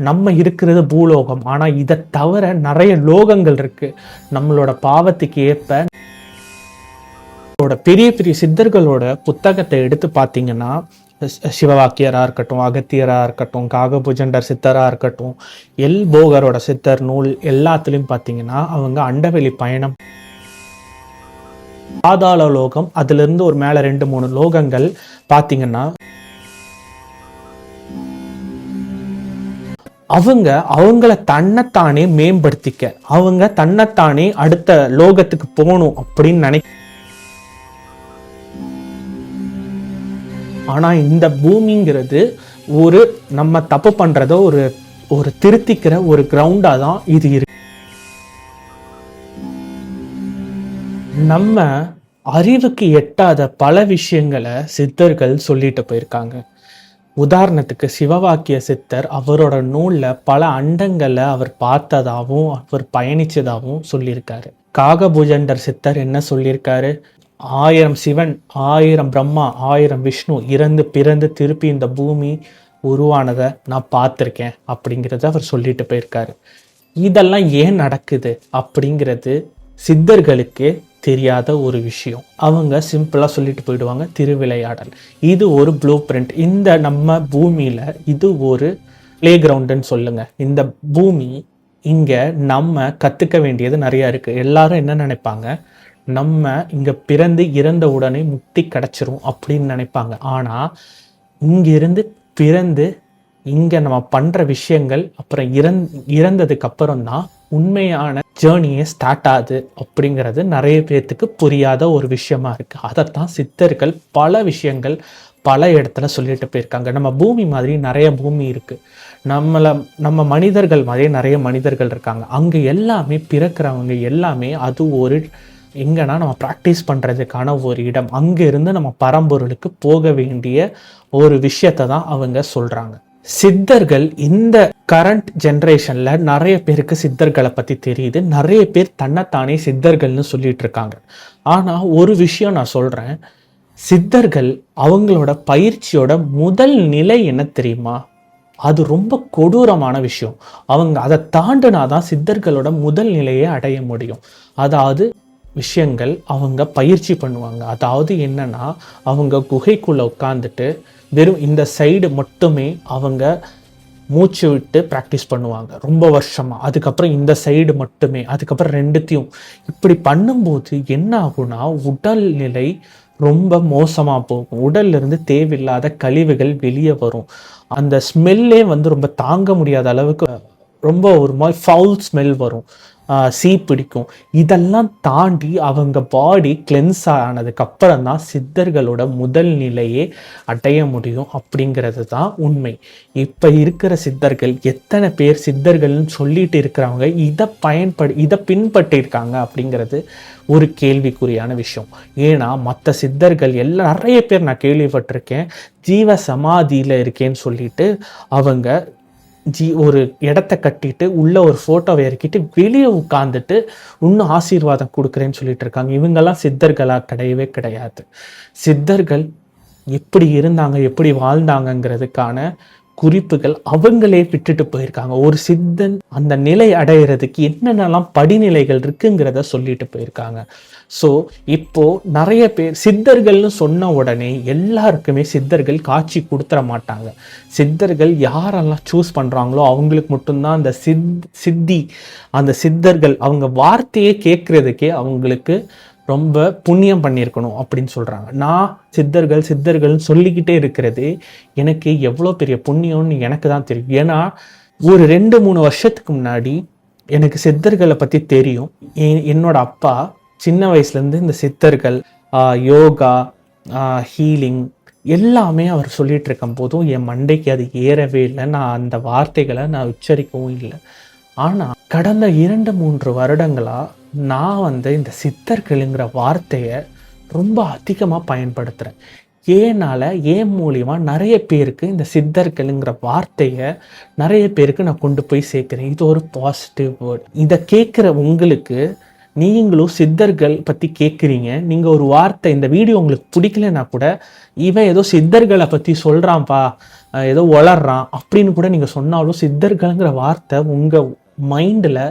நம்ம இருக்கிறது பூலோகம். ஆனா இதை தவிர நிறைய லோகங்கள் இருக்கு. நம்மளோட பாவத்துக்கு ஏற்ப பெரிய பெரிய சித்தர்களோட புத்தகத்தை எடுத்து பார்த்தீங்கன்னா, சிவவாக்கியரா இருக்கட்டும், அகத்தியரா இருக்கட்டும், காகபுஜண்டர் சித்தரா இருக்கட்டும், போகரோட சித்தர் நூல் எல்லாத்துலயும் பார்த்தீங்கன்னா அவங்க அண்டவெளி பயணம், பாதாள லோகம், அதுல இருந்து ஒரு மேல 2-3 லோகங்கள் பார்த்தீங்கன்னா அவங்கள தன்னைத்தானே மேம்படுத்திக்க, அவங்க தன்னைத்தானே அடுத்த லோகத்துக்கு போகணும் அப்படின்னு நினைக்க. ஆனா இந்த பூமிங்கிறது ஒரு நம்ம தப்பு பண்றத ஒரு திருத்திக்கிற ஒரு கிரவுண்டா தான் இது இருக்கு. நம்ம அறிவுக்கு எட்டாத பல விஷயங்களை சித்தர்கள் சொல்லிட்டு போயிருக்காங்க. உதாரணத்துக்கு சிவவாக்கிய சித்தர் அவரோட நூல்ல பல அண்டங்களை அவர் பார்த்ததாகவும் அவர் பயணிச்சதாகவும் சொல்லியிருக்காரு. காகபுஜண்டர் சித்தர் என்ன சொல்லியிருக்காரு? 1000 சிவன், 1000 பிரம்மா, 1000 விஷ்ணு இறந்து பிறந்து திருப்பி இந்த பூமி உருவானதை நான் பார்த்துருக்கேன் அப்படிங்கிறத அவர் சொல்லிட்டு போயிருக்காரு. இதெல்லாம் ஏன் நடக்குது அப்படிங்கிறது சித்தர்களுக்கு தெரியாத ஒரு விஷயம். அவங்க சிம்பிளா சொல்லிட்டு போயிடுவாங்க, திருவிளையாடல். இது ஒரு ப்ளூ பிரிண்ட். இந்த நம்ம பூமியில இது ஒரு பிளே கிரவுண்டுன்னு சொல்லுங்க. இந்த பூமி இங்க நம்ம கத்துக்க வேண்டியது நிறைய இருக்கு. எல்லாரும் என்ன நினைப்பாங்க, நம்ம இங்க பிறந்து இறந்த உடனே முக்தி கிடைச்சிரும் அப்படின்னு நினைப்பாங்க. ஆனா இங்கிருந்து பிறந்து இங்க நம்ம பண்ற விஷயங்கள் அப்புறம் இறந்ததுக்கு அப்புறம் தான் உண்மையான ஜேர்னியே ஸ்டார்ட் ஆகுது அப்படிங்கிறது நிறைய பேர்த்துக்கு புரியாத ஒரு விஷயமா இருக்கு. அதைத்தான் சித்தர்கள் பல விஷயங்கள் பல இடத்துல சொல்லிட்டு போயிருக்காங்க. நம்ம பூமி மாதிரி நிறைய பூமி இருக்கு, நம்ம மனிதர்கள் மாதிரி நிறைய மனிதர்கள் இருக்காங்க. அங்க எல்லாமே பிறக்கிறவங்க எல்லாமே அது ஒரு எங்கன்னா நம்ம ப்ராக்டிஸ் பண்ணுறதுக்கான ஒரு இடம். அங்கிருந்து நம்ம பரம்பொருளுக்கு போக வேண்டிய ஒரு விஷயத்தை தான் அவங்க சொல்கிறாங்க. சித்தர்கள் இந்த கரண்ட் ஜென்ரேஷன்ல நிறைய பேருக்கு சித்தர்களை பற்றி தெரியுது. நிறைய பேர் தன்னைத்தானே சித்தர்கள்னு சொல்லிட்டு இருக்காங்க. ஆனால் ஒரு விஷயம் நான் சொல்கிறேன், சித்தர்கள் அவங்களோட பயிற்சியோட முதல் நிலை என்ன தெரியுமா? அது ரொம்ப கொடூரமான விஷயம். அவங்க அதை தாண்டினாதான் சித்தர்களோட முதல் நிலையை அடைய முடியும். அதாவது விஷயங்கள் அவங்க பயிற்சி பண்ணுவாங்க. அதாவது என்னன்னா, அவங்க குகைக்குள்ள உட்காந்துட்டு வெறும் இந்த சைடு மட்டுமே அவங்க மூச்சு விட்டு ப்ராக்டிஸ் பண்ணுவாங்க ரொம்ப வருஷமா. அதுக்கப்புறம் இந்த சைடு மட்டுமே, அதுக்கப்புறம் ரெண்டுத்தையும். இப்படி பண்ணும்போது என்ன ஆகும்னா, உடல்நிலை ரொம்ப மோசமாக போகும். உடல்ல இருந்து தேவையில்லாத கழிவுகள் வெளியே வரும். அந்த ஸ்மெல்லே ரொம்ப தாங்க முடியாத அளவுக்கு ரொம்ப ஒரு மாதிரி ஃபவுல் ஸ்மெல் வரும், சீ பிடிக்கும். இதெல்லாம் தாண்டி அவங்க பாடி கிளென்ஸ் ஆனதுக்கு அப்புறம் தான் சித்தர்களோட முதல் நிலையே அடைய முடியும் அப்படிங்கிறது தான் உண்மை. இப்போ இருக்கிற சித்தர்கள் எத்தனை பேர் சித்தர்கள்னு சொல்லிட்டு இருக்கிறவங்க இதை பின்பற்றிருக்காங்க அப்படிங்கிறது ஒரு கேள்விக்குறியான விஷயம். ஏன்னா மற்ற சித்தர்கள் எல்லாம் நிறைய பேர் நான் கேள்விப்பட்டிருக்கேன், ஜீவ சமாதியில் இருக்கேன்னு சொல்லிட்டு அவங்க ஒரு இடத்த கட்டிட்டு உள்ள ஒரு ஃபோட்டோவை இறக்கிட்டு வெளியே உட்காந்துட்டு இன்னும் ஆசீர்வாதம் கொடுக்குறேன்னு சொல்லிட்டு இருக்காங்க. இவங்கெல்லாம் சித்தர்களா? கிடையவே கிடையாது. சித்தர்கள் எப்படி இருந்தாங்க, எப்படி வாழ்ந்தாங்கங்கிறதுக்கான குறிப்புகள் அவங்களே விட்டுட்டு போயிருக்காங்க. ஒரு சித்தன் அந்த நிலை அடைகிறதுக்கு என்னென்னலாம் படிநிலைகள் இருக்குங்கிறத சொல்லிட்டு போயிருக்காங்க. ஸோ இப்போ நிறைய பேர் சித்தர்கள்னு சொன்ன உடனே எல்லாருக்குமே சித்தர்கள் காட்சி கொடுத்துட மாட்டாங்க. சித்தர்கள் யாரெல்லாம் சூஸ் பண்ணுறாங்களோ அவங்களுக்கு மட்டும்தான் அந்த சித்தி, அந்த சித்தர்கள் அவங்க வார்த்தையே கேட்குறதுக்கே அவங்களுக்கு ரொம்ப புண்ணியம் பண்ணியிருக்கணும் அப்படின்னு சொல்கிறாங்க. நான் சித்தர்கள்னு சொல்லிக்கிட்டே இருக்கிறது எனக்கு எவ்வளோ பெரிய புண்ணியம்னு எனக்கு தான் தெரியும். ஏன்னா ஒரு 2-3 வருஷத்துக்கு முன்னாடி எனக்கு சித்தர்களை பற்றி தெரியும். என்னோட அப்பா சின்ன வயசுலேருந்து இந்த சித்தர்கள், யோகா, ஹீலிங் எல்லாமே அவர் சொல்லிட்டு இருக்கும் போதும் என் மண்டைக்கு அது ஏறவே இல்லை. நான் அந்த வார்த்தைகளை நான் உச்சரிக்கவும் இல்லை. ஆனால் கடந்த 2-3 வருடங்களாக நான் இந்த சித்தர்களுங்கிற வார்த்தையை ரொம்ப அதிகமாக பயன்படுத்துகிறேன். ஏன் மூலியமாக நிறைய பேருக்கு இந்த சித்தர்களுங்கிற வார்த்தையை நிறைய பேருக்கு நான் கொண்டு போய் சேர்க்குறேன். இது ஒரு பாசிட்டிவ் வேர்ட். இதை கேட்குற உங்களுக்கு நீங்களும் சித்தர்கள் பற்றி கேட்குறீங்க, நீங்கள் ஒரு வார்த்தை இந்த வீடியோ உங்களுக்கு பிடிக்கலன்னா கூட இவன் ஏதோ சித்தர்களை பற்றி சொல்கிறான்ப்பா, ஏதோ வளர்றான் அப்படின்னு கூட நீங்கள் சொன்னாலும் சித்தர்கள்ங்கிற வார்த்தை உங்கள் மைண்டில்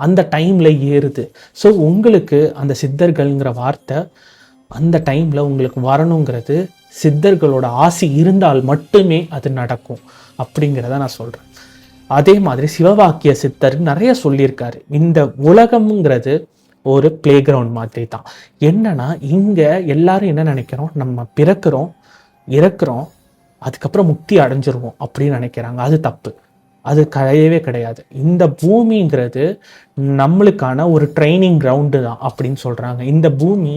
அந்த டைமில் ஏறுது. ஸோ உங்களுக்கு அந்த சித்தர்கள்ங்கிற வார்த்தை அந்த டைமில் உங்களுக்கு வரணுங்கிறது சித்தர்களோட ஆசி இருந்தால் மட்டுமே அது நடக்கும் அப்படிங்கிறத நான் சொல்கிறேன். அதே மாதிரி சிவவாக்கிய சித்தர் நிறைய சொல்லியிருக்காரு. இந்த உலகம்ங்கிறது ஒரு பிளே கிரவுண்ட் மாதிரி தான். என்னன்னா இங்கே எல்லாரும் என்ன நினைக்கிறோம், நம்ம பிறக்கிறோம், இறக்குறோம், அதுக்கப்புறம் முக்தி அடைஞ்சிருவோம் அப்படின்னு நினைக்கிறாங்க. அது தப்பு. அது கிடையவே கிடையாது. இந்த பூமிங்கிறது நம்மளுக்கான ஒரு ட்ரைனிங் கிரவுண்டு தான் அப்படின்னு சொல்கிறாங்க. இந்த பூமி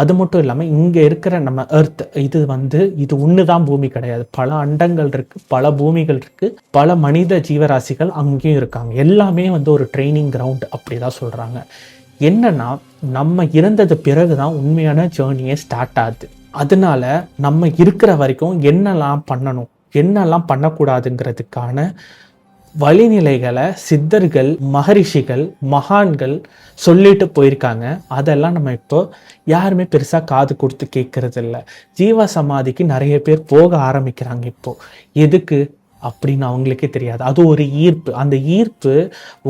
அது மட்டும் இல்லாமல் இங்கே இருக்கிற நம்ம எர்த் இது ஒன்று தான் பூமி கிடையாது. பல அண்டங்கள் இருக்குது, பல பூமிகள் இருக்குது, பல மனித ஜீவராசிகள் அங்கேயும் இருக்காங்க. எல்லாமே ஒரு ட்ரைனிங் கிரவுண்டு அப்படி தான் சொல்கிறாங்க. என்னன்னா நம்ம இறந்தது பிறகு தான் உண்மையான ஜேர்னியே ஸ்டார்ட் ஆகுது. அதனால நம்ம இருக்கிற வரைக்கும் என்னெல்லாம் பண்ணணும், என்னெல்லாம் பண்ணக்கூடாதுங்கிறதுக்கான வழிநிலைகளை சித்தர்கள், மகரிஷிகள், மகான்கள் சொல்லிட்டு போயிருக்காங்க. அதெல்லாம் நம்ம இப்போ யாருமே பெருசாக காது கொடுத்து கேட்கறது இல்லை. ஜீவ சமாதிக்கு நிறைய பேர் போக ஆரம்பிக்கிறாங்க இப்போ. எதுக்கு அப்படின்னு அவங்களுக்கே தெரியாது. அது ஒரு ஈர்ப்பு. அந்த ஈர்ப்பு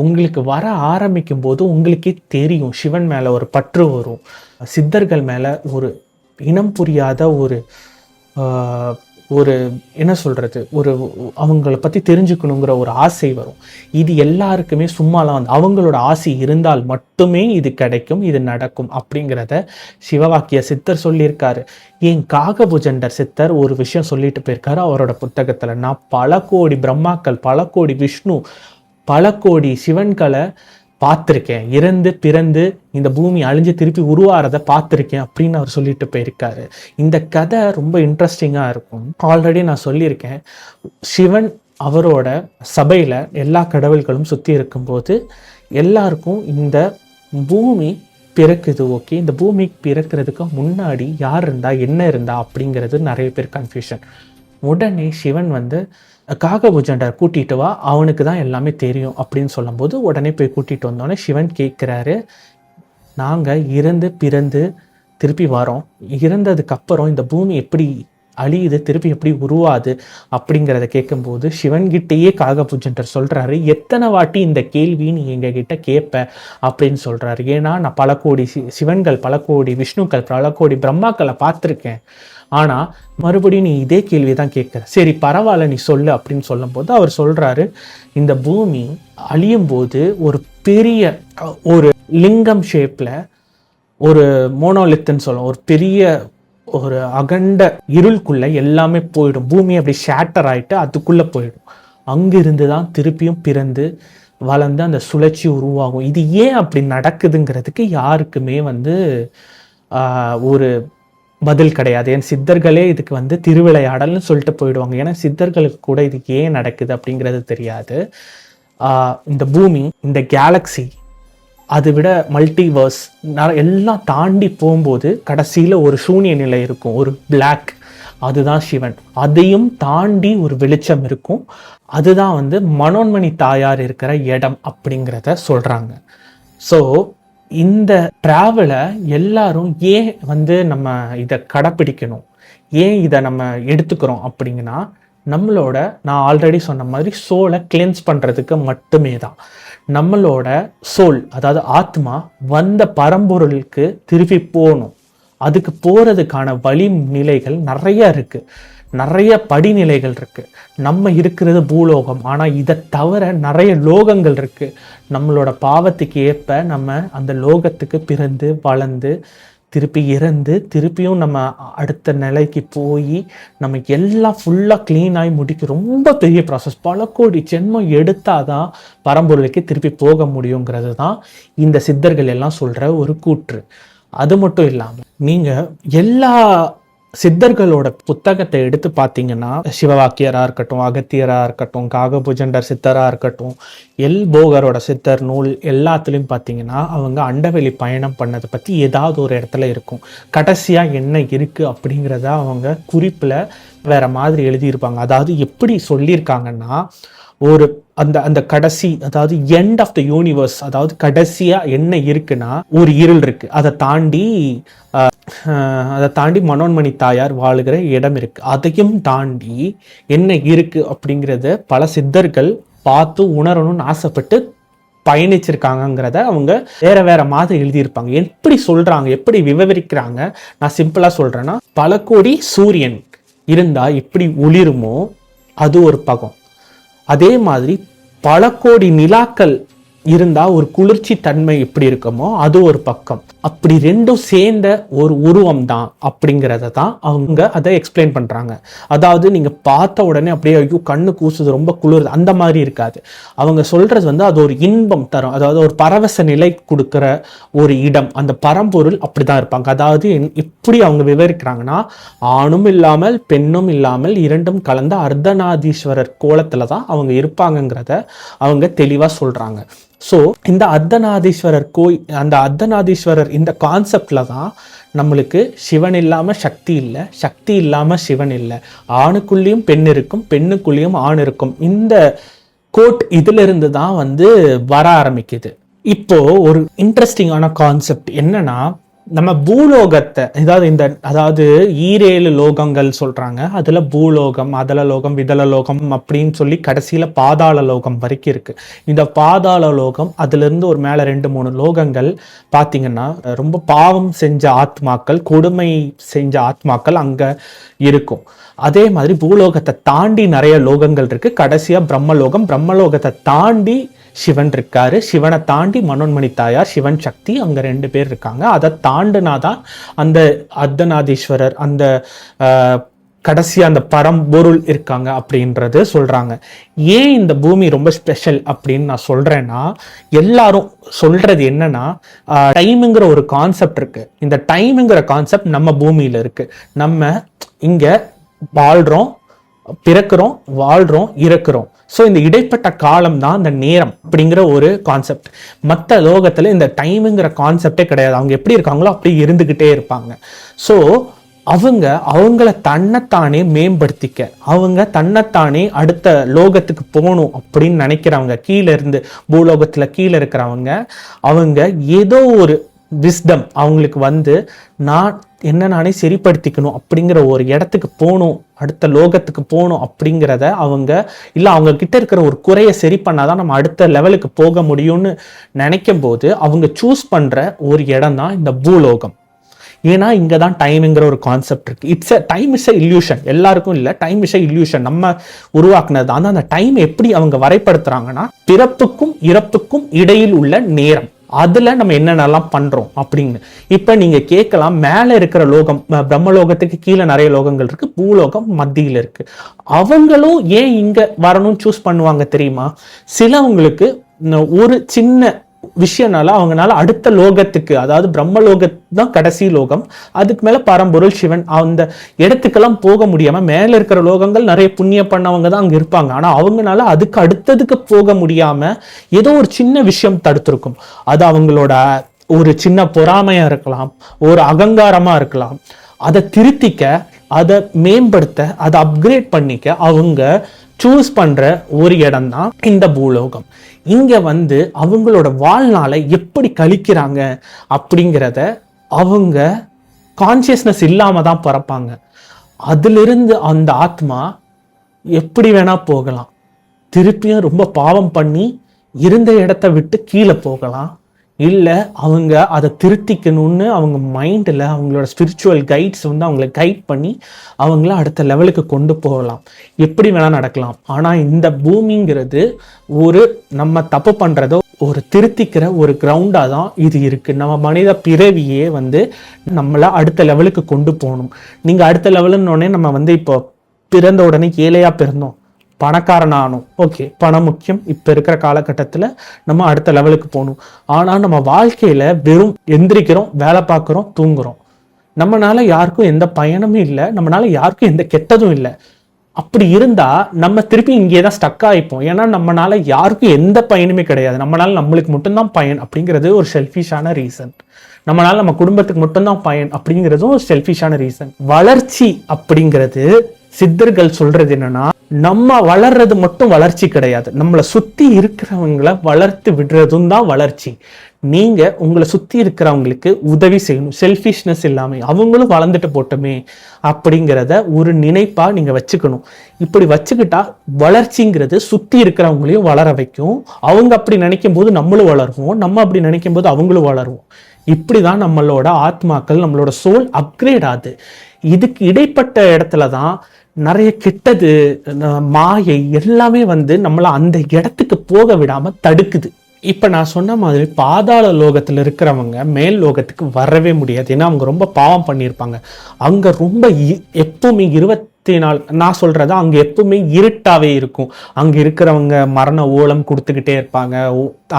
உங்களுக்கு வர ஆரம்பிக்கும் போது உங்களுக்கே தெரியும். சிவன் மேலே ஒரு பற்று வரும், சித்தர்கள் மேலே ஒரு இனம் புரியாத ஒரு என்ன சொல்கிறது, அவங்கள பற்றி தெரிஞ்சுக்கணுங்கிற ஒரு ஆசை வரும். இது எல்லாருக்குமே சும்மாலாம் அவங்களோட ஆசை இருந்தால் மட்டுமே இது கிடைக்கும், இது நடக்கும் அப்படிங்கிறத சிவவாக்கிய சித்தர் சொல்லியிருக்காரு. ஏன் காகபுஜண்டர் சித்தர் ஒரு விஷயம் சொல்லிட்டு போயிருக்காரு அவரோட புத்தகத்தில். நான் பல கோடி பிரம்மாக்கள், பல கோடி விஷ்ணு, பல கோடி சிவன்களை பார்த்துருக்கேன், இறந்து பிறந்து இந்த பூமி அழிஞ்சு திருப்பி உருவாறதை பார்த்துருக்கேன் அப்படின்னு அவர் சொல்லிட்டு போயிருக்காரு. இந்த கதை ரொம்ப இன்ட்ரெஸ்டிங்காக இருக்கும். ஆல்ரெடி நான் சொல்லியிருக்கேன், சிவன் அவரோட சபையில் எல்லா கடவுள்களும் சுற்றி இருக்கும்போது எல்லாருக்கும் இந்த பூமி பிறக்குது. ஓகே, இந்த பூமி பிறக்கிறதுக்கு முன்னாடி யார் இருந்தா என்ன இருந்தா அப்படிங்கிறது நிறைய பேர் கன்ஃபியூஷன். உடனே சிவன் காகபுஜண்டர் கூட்டிட்டு வா, அவனுக்கு தான் எல்லாமே தெரியும் அப்படின்னு சொல்லும்போது உடனே போய் கூட்டிகிட்டு வந்தோடனே சிவன் கேட்குறாரு, நாங்கள் இறந்து பிறந்து திருப்பி வரோம், இறந்ததுக்கப்புறம் இந்த பூமி எப்படி அழியுது, திருப்பி எப்படி உருவாது அப்படிங்கிறத கேட்கும்போது சிவன்கிட்டயே காகபுஜண்டர் சொல்கிறாரு, எத்தனை வாட்டி இந்த கேள்வி நீ எங்ககிட்ட கேட்ப அப்படின்னு சொல்கிறாரு. ஏன்னா நான் பல கோடி சிவன்கள், பல கோடி விஷ்ணுக்கள், பல கோடி பிரம்மாக்களை பார்த்துருக்கேன், ஆனால் மறுபடியும் நீ இதே கேள்வி தான் கேட்குற. சரி பரவாயில்ல நீ சொல்லு அப்படின்னு சொல்லும்போது அவர் சொல்கிறாரு, இந்த பூமி அழியும் போது ஒரு பெரிய ஒரு லிங்கம் ஷேப்பில் ஒரு மோனோலித்துன்னு சொல்லுவோம், ஒரு பெரிய ஒரு அகண்ட இருளுக்குள்ளே எல்லாமே போயிடும். பூமி அப்படி ஷேட்டர் ஆகிட்டு அதுக்குள்ளே போயிடும். அங்கிருந்து தான் திருப்பியும் பிறந்து வளர்ந்து அந்த சுழற்சி உருவாகும். இது ஏன் அப்படி நடக்குதுங்கிறதுக்கு யாருக்குமே ஒரு பதில் கிடையாது. ஏன் சித்தர்களே இதுக்கு திருவிளையாடல்னு சொல்லிட்டு போயிடுவாங்க. ஏன்னா சித்தர்களுக்கு கூட இது ஏன் நடக்குது அப்படிங்கிறது தெரியாது. இந்த பூமி, இந்த கேலக்சி, அதை விட மல்டிவர்ஸ் எல்லாம் தாண்டி போகும்போது கடைசியில் ஒரு சூன்ய நிலை இருக்கும், ஒரு பிளாக். அதுதான் சிவன். அதையும் தாண்டி ஒரு வெளிச்சம் இருக்கும். அதுதான் மனோன்மணி தாயார் இருக்கிற இடம் அப்படிங்கிறத சொல்கிறாங்க. ஸோ இந்த ட்ராவலை எல்லாரும் ஏன் நம்ம இதை கடைப்பிடிக்கணும், ஏன் இதை நம்ம எடுத்துக்கிறோம் அப்படிங்கன்னா நம்மளோட, நான் ஆல்ரெடி சொன்ன மாதிரி சோலை கிளென்ஸ் பண்ணுறதுக்கு மட்டுமே தான். நம்மளோட சோல், அதாவது ஆத்மா வந்த பரம்பொருளுக்கு திருப்பி போகணும். அதுக்கு போகிறதுக்கான வழி நிலைகள் நிறைய இருக்குது, நிறைய படிநிலைகள் இருக்குது. நம்ம இருக்கிறது பூலோகம், ஆனால் இதை தவிர நிறைய லோகங்கள் இருக்குது. நம்மளோட பாவத்துக்கு ஏற்ப நம்ம அந்த லோகத்துக்கு பிறந்து வளர்ந்து திருப்பி இறந்து திருப்பியும் நம்ம அடுத்த நிலைக்கு போய் நம்ம எல்லாம் ஃபுல்லாக க்ளீனாகி முடிக்க ரொம்ப பெரிய ப்ராசஸ். பல கோடி ஜென்மம் எடுத்தாதான் பரம்பொருளுக்கு திருப்பி போக முடியுங்கிறது தான் இந்த சித்தர்கள் எல்லாம் சொல்கிற ஒரு கூற்று. அது மட்டும் இல்லாமல் நீங்கள் எல்லா சித்தர்களோட புத்தகத்தை எடுத்து பார்த்தீங்கன்னா, சிவவாக்கியராக இருக்கட்டும், அகத்தியராக இருக்கட்டும், காகபுஜண்டர் சித்தராக இருக்கட்டும், போகரோட சித்தர் நூல் எல்லாத்துலேயும் பார்த்தீங்கன்னா அவங்க அண்டவெளி பயணம் பண்ணதை பற்றி ஏதாவது ஒரு இடத்துல இருக்கும். கடைசியாக என்ன இருக்குது அப்படிங்கிறத அவங்க குறிப்பில் வேற மாதிரி எழுதியிருப்பாங்க. அதாவது எப்படி சொல்லியிருக்காங்கன்னா, ஒரு அந்த அந்த கடைசி, அதாவது எண்ட் ஆஃப் த யூனிவர்ஸ், அதாவது கடைசியா என்ன இருக்குன்னா ஒரு இருள் இருக்கு. அதை தாண்டி மனோன்மணி தாயார் வாழுகிற இடம் இருக்கு. அதையும் தாண்டி என்ன இருக்கு அப்படிங்கிறத பல சித்தர்கள் பார்த்து உணரணும்னு ஆசைப்பட்டு பயணிச்சிருக்காங்கிறத அவங்க வேற வேற மாதிரி எழுதியிருப்பாங்க. எப்படி சொல்றாங்க, எப்படி விவரிக்கிறாங்க, நான் சிம்பிளா சொல்றேன்னா, பல கோடி சூரியன் இருந்தா எப்படி ஒளிருமோ அது ஒரு பக்கம், அதே மாதிரி பல கோடி நிலாக்கள் இருந்தா ஒரு குளிர்ச்சி தன்மை எப்படி இருக்குமோ அது ஒரு பக்கம். அப்படி ரெண்டும் சேர்ந்த ஒரு உருவம் தான் அப்படிங்கிறத தான் அவங்க அதை எக்ஸ்பிளைன் பண்றாங்க. அதாவது நீங்க பார்த்த உடனே அப்படியே ஐயோ கண்ணு கூசுது, ரொம்ப குளிருது, அந்த மாதிரி இருக்காது. அவங்க சொல்றது வந்து அது ஒரு இன்பம் தரும், அதாவது ஒரு பரவச நிலை கொடுக்கிற ஒரு இடம். அந்த பரம்பொருள் அப்படிதான் இருப்பாங்க. அதாவது எப்படி அவங்க விவரிக்கிறாங்கன்னா, ஆணும் இல்லாமல் பெண்ணும் இல்லாமல் இரண்டும் கலந்த அர்த்தநாதீஸ்வரர் கோலத்துல தான் அவங்க இருப்பாங்கங்கிறத அவங்க தெளிவா சொல்றாங்க. ஸோ இந்த அர்த்தநாதீஸ்வரர் அந்த அர்த்தநாதீஸ்வரர் இந்த கான்செப்ட்ல தான் நம்மளுக்கு சிவன் இல்லாமல் சக்தி இல்லை, சக்தி இல்லாமல் சிவன் இல்லை, ஆணுக்குள்ளேயும் பெண் இருக்கும், பெண்ணுக்குள்ளேயும் ஆண் இருக்கும். இந்த கோட் இதுல இருந்து தான் வந்து வர ஆரம்பிக்குது. இப்போ ஒரு இன்ட்ரெஸ்டிங்கான கான்செப்ட் என்னன்னா, நம்ம பூலோகத்தை, அதாவது ஈரேழு லோகங்கள் சொல்றாங்க. அதுல பூலோகம், அதல லோகம், விதல லோகம் அப்படின்னு சொல்லி கடைசியில பாதாள லோகம் வரைக்கும் இருக்கு. இந்த பாதாள லோகம், அதுல இருந்து ஒரு மேல 2-3 லோகங்கள் பாத்தீங்கன்னா ரொம்ப பாவம் செஞ்ச ஆத்மாக்கள், கொடுமை செஞ்ச ஆத்மாக்கள் அங்க இருக்கும். அதே மாதிரி பூலோகத்தை தாண்டி நிறைய லோகங்கள் இருக்கு. கடைசியா பிரம்மலோகம், பிரம்மலோகத்தை தாண்டி சிவன் இருக்காரு, சிவனை தாண்டி மனோன்மணி தாயார், சிவன் சக்தி, அங்க 2 பேர் இருக்காங்க. அதை தாண்டினாதான் அந்த அர்த்தநாதீஸ்வரர், அந்த கடைசியா அந்த பரம்பொருள் இருக்காங்க அப்படின்றது சொல்றாங்க. ஏன் இந்த பூமி ரொம்ப ஸ்பெஷல் அப்படின்னு நான் சொல்றேன்னா, எல்லாரும் சொல்றது என்னன்னா, டைமுங்கிற ஒரு கான்செப்ட் இருக்கு. இந்த டைமுங்கிற கான்செப்ட் நம்ம பூமியில இருக்கு. நம்ம இங்க வாழ்றோம், பிறக்கிறோம், வாழ்றோம், இறக்குறோம். ஸோ இந்த இடைப்பட்ட காலம் தான் இந்த நேரம் அப்படிங்கிற ஒரு கான்செப்ட். மற்ற லோகத்துல இந்த டைமுங்கிற கான்செப்டே கிடையாது. அவங்க எப்படி இருக்காங்களோ அப்படி இருந்துகிட்டே இருப்பாங்க. ஸோ அவங்கள தன்னைத்தானே மேம்படுத்திக்க, அவங்க தன்னைத்தானே அடுத்த லோகத்துக்கு போகணும் அப்படின்னு நினைக்கிறவங்க, கீழே இருந்து பூலோகத்துல கீழே இருக்கிறவங்க, அவங்க ஏதோ ஒரு விஸ்டம் அவங்களுக்கு வந்து நான் என்ன நானே சரிப்படுத்திக்கணும் அப்படிங்கிற ஒரு இடத்துக்கு போகணும், அடுத்த லோகத்துக்கு போகணும் அப்படிங்கிறத அவங்க இல்லை, அவங்க கிட்ட இருக்கிற ஒரு குறையை சரி பண்ணாதான் நம்ம அடுத்த லெவலுக்கு போக முடியும்னு நினைக்கும் போது அவங்க சூஸ் பண்ற ஒரு இடம் தான் இந்த பூலோகம். ஏன்னா இங்கே தான் டைமுங்கிற ஒரு கான்செப்ட் இருக்கு. Time is a illusion. எல்லாருக்கும் இல்லை, டைம் இஸ் அ இல்யூஷன், நம்ம உருவாக்குனது தான். அந்த டைம் எப்படி அவங்க வரைப்படுத்துறாங்கன்னா, பிறப்புக்கும் இறப்புக்கும் இடையில் உள்ள நேரம், அதுல நம்ம என்னென்னலாம் பண்றோம் அப்படின்னு. இப்ப நீங்க கேட்கலாம், மேல இருக்கிற லோகம், பிரம்மலோகத்துக்கு கீழே நிறைய லோகங்கள் இருக்கு, பூலோகம் மத்தியில இருக்கு. அவங்களும் ஏன் இங்க வரணும்னு சூஸ் பண்ணுவாங்க தெரியுமா? சிலவங்களுக்கு ஒரு சின்ன விஷயம்னால அவங்களால அடுத்த லோகத்துக்கு, அதாவது பிரம்மலோகம் தான் கடைசி லோகம், அதுக்கு மேல பரம்பொருள் சிவன், அந்த இடத்துக்கெல்லாம் போக முடியாம மேல இருக்கிற லோகங்கள் நிறைய புண்ணிய பண்ணவங்க தான் அங்க இருப்பாங்க. ஆனா அவங்களால அதுக்கு அடுத்ததுக்கு போக முடியாம ஏதோ ஒரு சின்ன விஷயம் தடுத்திருக்கும். அது அவங்களோட ஒரு சின்ன பொறாமையா இருக்கலாம், ஒரு அகங்காரமா இருக்கலாம். அதை திருத்திக்க, அதை மேம்படுத்த, அதை அப்கிரேட் பண்ணிக்க அவங்க சூஸ் பண்ற ஒரு இடம் தான் இந்த பூலோகம். இங்க வந்து அவங்களோட வாழ்நாளை எப்படி கழிக்கிறாங்க அப்படிங்கிறத அவங்க கான்சியஸ்னஸ் இல்லாம தான் பிறப்பாங்க. அதிலிருந்து அந்த ஆத்மா எப்படி வேணா போகலாம், திருப்பியும் ரொம்ப பாவம் பண்ணி இருந்த இடத்த விட்டு கீழே போகலாம், இல்லை அவங்க அதை திருத்திக்கணும்னு அவங்க மைண்டில் அவங்களோட ஸ்பிரிச்சுவல் கைட்ஸ் வந்து அவங்கள கைட் பண்ணி அவங்கள அடுத்த லெவலுக்கு கொண்டு போகலாம். எப்படி வேணால் நடக்கலாம். ஆனால் இந்த பூமிங்கிறது ஒரு நம்ம தப்பு பண்ணுறதோ ஒரு திருத்திக்கிற ஒரு கிரவுண்டாக தான் இது இருக்குது. நம்ம மனித பிறவியே வந்து நம்மளை அடுத்த லெவலுக்கு கொண்டு போகணும். நீங்கள் அடுத்த லெவலுன்னொடனே நம்ம வந்து இப்போ பிறந்த உடனே ஏழையாக பிறந்தோம், பணக்காரனானோம், ஓகே, பணம் முக்கியம். இப்போ இருக்கிற காலகட்டத்தில் நம்ம அடுத்த லெவலுக்கு போகணும். ஆனால் நம்ம வாழ்க்கையில் வெறும் எந்திரிக்கிறோம், வேலை பார்க்குறோம், தூங்குறோம். நம்மளால யாருக்கும் எந்த பயனும் இல்லை, நம்மளால யாருக்கும் எந்த கெட்டதும் இல்லை. அப்படி இருந்தால் நம்ம திருப்பி இங்கே தான் ஸ்டக் ஆகிப்போம். ஏன்னா நம்மளால யாருக்கும் எந்த பயனுமே கிடையாது, நம்மளால நம்மளுக்கு மட்டும்தான் பயன் அப்படிங்கிறது ஒரு செல்ஃபிஷான ரீசன். நம்மளால நம்ம குடும்பத்துக்கு மட்டும்தான் பயன் அப்படிங்கிறதும் ஒரு செல்ஃபிஷான ரீசன். வளர்ச்சி அப்படிங்கிறது சித்தர்கள் சொல்றது என்னன்னா, நம்ம வளர்றது மட்டும் வளர்ச்சி கிடையாது, நம்மளை சுத்தி இருக்கிறவங்களை வளர்த்து விடுறதும் தான் வளர்ச்சி. நீங்க உங்களை சுத்தி இருக்கிறவங்களுக்கு உதவி செய்யணும், செல்ஃபிஷ்னஸ் இல்லாம அவங்களும் வளர்ந்துட்டு போட்டோமே அப்படிங்கிறத ஒரு நினைப்பா நீங்க வச்சுக்கணும். இப்படி வச்சுக்கிட்டா வளர்ச்சிங்கிறது சுத்தி இருக்கிறவங்களையும் வளர வைக்கும். அவங்க அப்படி நினைக்கும் போது நம்மளும் வளருவோம், நம்ம அப்படி நினைக்கும் போது அவங்களும் வளருவோம். இப்படிதான் நம்மளோட ஆத்மாக்கள், நம்மளோட சோல் அப்கிரேட் ஆகுது. இதுக்கு இடைப்பட்ட இடத்துல தான் நிறைய கெட்டது, மாயை எல்லாமே நம்மள அந்த இடத்துக்கு போக விடாம தடுக்குது. இப்ப நான் சொன்ன மாதிரி பாதாள லோகத்துல இருக்கிறவங்க மேல் லோகத்துக்கு வரவே முடியாது. ஏன்னா அவங்க ரொம்ப பாவம் பண்ணியிருப்பாங்க. அங்க ரொம்ப எப்பவுமே 24, நான் சொல்றத அங்க எப்பவுமே இருட்டாவே இருக்கும். அங்க இருக்கிறவங்க மரண ஓலம் கொடுத்துக்கிட்டே இருப்பாங்க.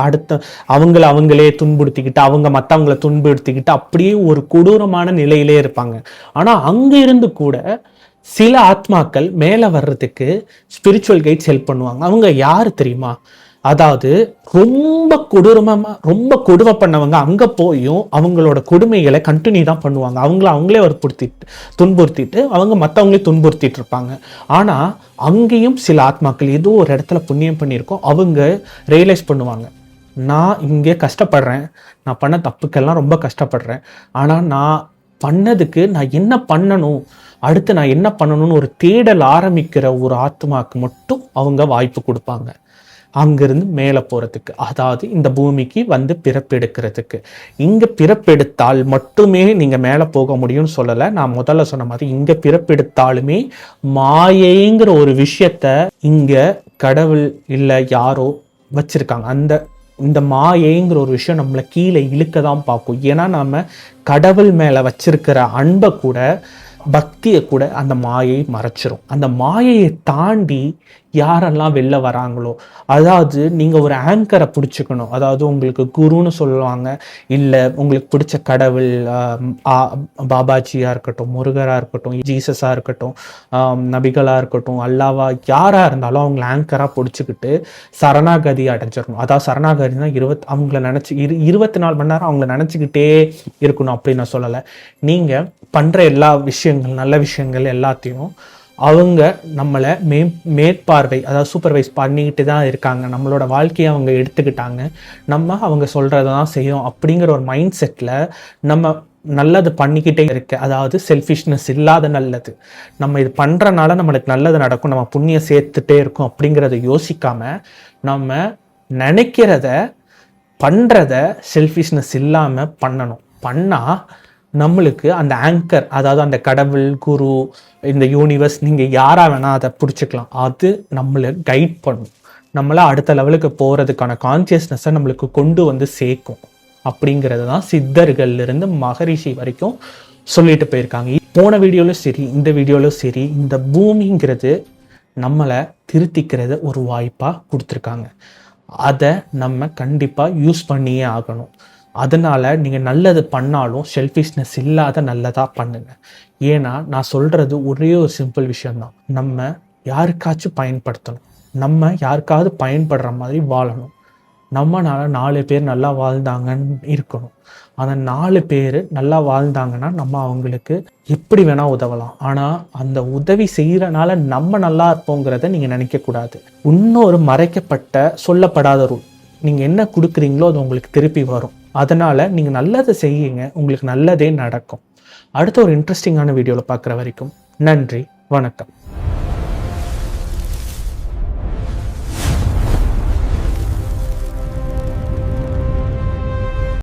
அடுத்த அவங்களே துன்புறுத்திக்கிட்டு, அவங்க மற்றவங்களை துன்புறுத்திக்கிட்டு அப்படியே ஒரு கொடூரமான நிலையிலே இருப்பாங்க. ஆனா அங்க இருந்து கூட சில ஆத்மாக்கள் மேல வர்றதுக்கு ஸ்பிரிச்சுவல் கைட்ஸ் ஹெல்ப் பண்ணுவாங்க. அவங்க யாரு தெரியுமா? அதாவது ரொம்ப கொடூரமா, ரொம்ப கொடுமை பண்ணவங்க அங்க போயும் அவங்களோட கொடுமைகளை கண்டினியூ தான் பண்ணுவாங்க. அவங்களே துன்புறுத்திட்டு அவங்க மற்றவங்களே துன்புறுத்திட்டு இருப்பாங்க. ஆனா அங்கேயும் சில ஆத்மாக்கள் ஏதோ ஒரு இடத்துல புண்ணியம் பண்ணியிருக்கோம், அவங்க ரியலைஸ் பண்ணுவாங்க, நான் இங்கே கஷ்டப்படுறேன், நான் பண்ண தப்புக்கெல்லாம் ரொம்ப கஷ்டப்படுறேன், ஆனா நான் பண்ணதுக்கு நான் என்ன பண்ணணும், அடுத்து நான் என்ன பண்ணணும்னு ஒரு தேடல் ஆரம்பிக்கிற ஒரு ஆத்மாக்கு மட்டும் அவங்க வாய்ப்பு கொடுப்பாங்க அங்கிருந்து மேலே போறதுக்கு. அதாவது இந்த பூமிக்கு பிறப்பெடுக்கிறதுக்கு. இங்க பிறப்பெடுத்தால் மட்டுமே நீங்க மேலே போக முடியும்னு சொல்லலை. நான் முதல்ல சொன்ன மாதிரி இங்க பிறப்பெடுத்தாலுமே மாயைங்கிற ஒரு விஷயத்த இங்க கடவுள் இல்லை யாரோ வச்சிருக்காங்க. இந்த மாயைங்கிற ஒரு விஷயம் நம்மளை கீழே இழுக்க தான் பார்க்கும். ஏன்னா நம்ம கடவுள் மேல வச்சிருக்கிற அன்பை கூட, பக்தியை கூட அந்த மாயை மறைச்சிரும். அந்த மாயையை தாண்டி யாரெல்லாம் வெளில வராங்களோ, அதாவது நீங்கள் ஒரு ஆங்கரை பிடிச்சிக்கணும். அதாவது உங்களுக்கு குருன்னு சொல்லுவாங்க, இல்லை உங்களுக்கு பிடிச்ச கடவுள், பாபாஜியாக இருக்கட்டும், முருகராக இருக்கட்டும், ஜீசஸாக இருக்கட்டும், நபிகளாக இருக்கட்டும், அல்லாவா யாராக இருந்தாலும் அவங்கள ஆங்கராக பிடிச்சிக்கிட்டு சரணாகதி அடைஞ்சிடணும். அதாவது சரணாகதினா அவங்கள நினச்சி 24 மணி நேரம் அவங்கள நினச்சிக்கிட்டே இருக்கணும் அப்படின்னு நான் சொல்லலை. நீங்கள் பண்ணுற எல்லா விஷயங்கள், நல்ல விஷயங்கள் எல்லாத்தையும் அவங்க நம்மளை மேற்பார்வை, அதாவது சூப்பர்வைஸ் பண்ணிக்கிட்டு தான் இருக்காங்க. நம்மளோட வாழ்க்கையை அவங்க எடுத்துக்கிட்டாங்க, நம்ம அவங்க சொல்கிறத தான் செய்யும் அப்படிங்கிற ஒரு மைண்ட் செட்டில் நம்ம நல்லது பண்ணிக்கிட்டே இருக்க, அதாவது செல்ஃபிஷ்னஸ் இல்லாத நல்லது, நம்ம இது பண்ணுறனால நம்மளுக்கு நல்லது நடக்கும், நம்ம புண்ணியம் சேர்த்துட்டே இருக்கும் அப்படிங்கிறத யோசிக்காமல் நம்ம நினைக்கிறத பண்ணுறத செல்ஃபிஷ்னஸ் இல்லாமல் பண்ணணும். பண்ணால் நம்மளுக்கு அந்த ஆங்கர், அதாவது அந்த கடவுள், குரு, இந்த யூனிவர்ஸ், நீங்கள் யாராக வேணால் அதை பிடிச்சிக்கலாம், அது நம்மளை கைட் பண்ணும், நம்மளை அடுத்த லெவலுக்கு போகிறதுக்கான கான்சியஸ்னஸை நம்மளுக்கு கொண்டு சேர்க்கும். அப்படிங்கிறது தான் சித்தர்கள்லேருந்து மகரிஷி வரைக்கும் சொல்லிட்டு போயிருக்காங்க. போன வீடியோலும் சரி, இந்த வீடியோலும் சரி, இந்த பூமிங்கிறது நம்மளை திருத்திக்கிறது ஒரு வாய்ப்பாக கொடுத்துருக்காங்க. அதை நம்ம கண்டிப்பாக யூஸ் பண்ணியே ஆகணும். அதனால் நீங்கள் நல்லது பண்ணாலும் செல்ஃபிஷ்னஸ் இல்லாத நல்லதாக பண்ணுங்க. ஏன்னா நான் சொல்கிறது ஒரே ஒரு சிம்பிள் விஷயம்தான், நம்ம யாருக்காச்சும் பயன்படுத்தணும், நம்ம யாருக்காவது பயன்படுற மாதிரி வாழணும். நம்மளால 4 பேர் நல்லா வாழ்ந்தாங்கன்னு இருக்கணும். அந்த 4 பேர் நல்லா வாழ்ந்தாங்கன்னா நம்ம அவங்களுக்கு எப்படி வேணால் உதவலாம். ஆனால் அந்த உதவி செய்கிறனால நம்ம நல்லா இருப்போங்கிறத நீங்கள் நினைக்கக்கூடாது. இன்னொரு மறைக்கப்பட்ட சொல்லப்படாத ரூல், நீங்கள் என்ன கொடுக்குறீங்களோ அது உங்களுக்கு திருப்பி வரும். அதனால் நீங்கள் நல்லதை செய்யுங்க, உங்களுக்கு நல்லதே நடக்கும். அடுத்த ஒரு இன்ட்ரெஸ்டிங்கான வீடியோவில் பார்க்குற வரைக்கும் நன்றி, வணக்கம்.